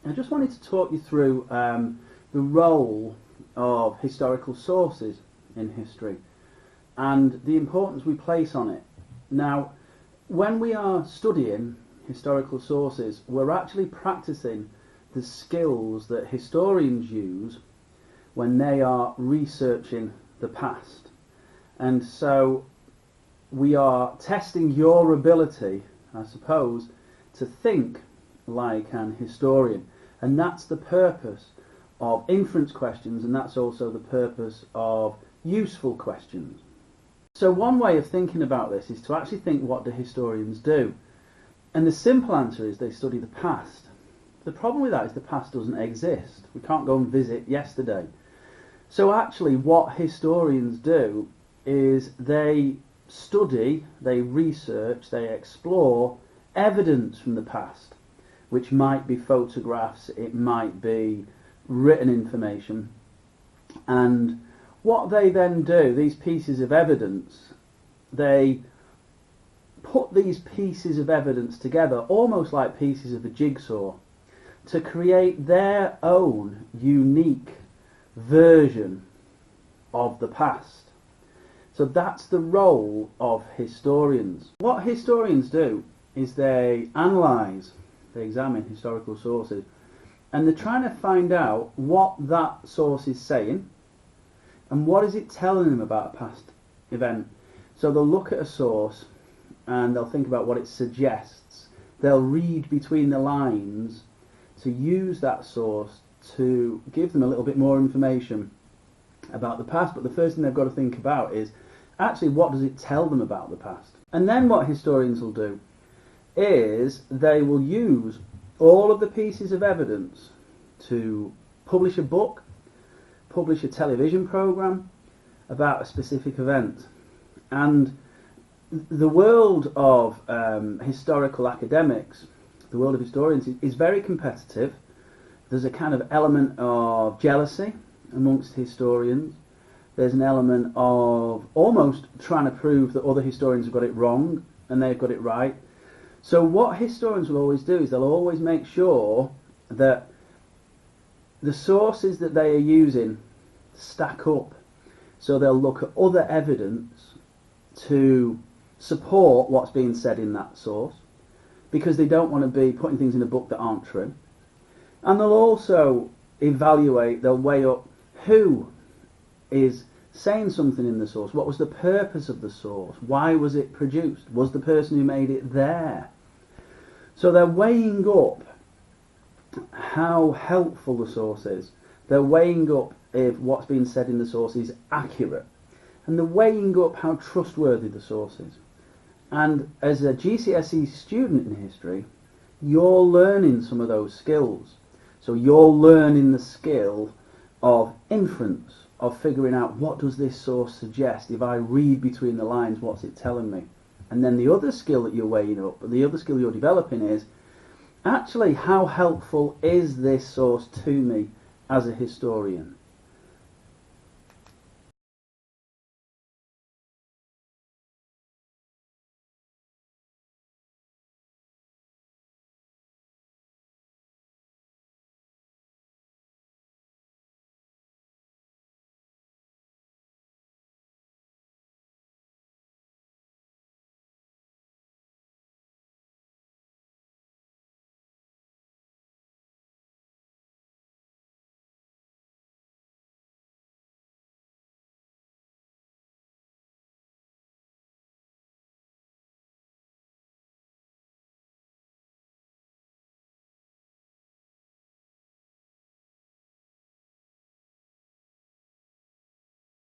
I just wanted to talk you through the role of historical sources in history and the importance we place on it. Now, when we are studying historical sources, we're actually practicing the skills that historians use when they are researching the past. And so we are testing your ability, I suppose, to think like an historian. And that's the purpose of inference questions, and that's also the purpose of useful questions. So one way of thinking about this is to actually think, what do historians do? And the simple answer is they study the past. The problem with that is the past doesn't exist. We can't go and visit yesterday. So actually what historians do is they study, they research, they explore evidence from the past, which might be photographs, it might be written information. And what they then do, these pieces of evidence, they put these pieces of evidence together almost like pieces of a jigsaw to create their own unique version of the past. So that's the role of historians. What historians do is they analyse, they examine historical sources, and they're trying to find out what that source is saying and what is it telling them about a past event. So they'll look at a source and they'll think about what it suggests. They'll read between the lines to use that source to give them a little bit more information about the past. But the first thing they've got to think about is actually, what does it tell them about the past? And then what historians will do is they will use all of the pieces of evidence to publish a book, publish a television program about a specific event. And the world of historical academics, the world of historians, is very competitive. There's a kind of element of jealousy amongst historians. There's an element of almost trying to prove that other historians have got it wrong and they've got it right. So what historians will always do is they'll always make sure that the sources that they are using stack up. So they'll look at other evidence to support what's being said in that source, because they don't want to be putting things in a book that aren't true. And they'll also evaluate, they'll weigh up who is saying something in the source. What was the purpose of the source? Why was it produced? Was the person who made it there? So they're weighing up how helpful the source is. They're weighing up if what's being said in the source is accurate. And they're weighing up how trustworthy the source is. And as a GCSE student in history, you're learning some of those skills. So you're learning the skill of inference, of figuring out, what does this source suggest? If I read between the lines, what's it telling me? And then the other skill that you're weighing up, the other skill you're developing is, actually, how helpful is this source to me as a historian?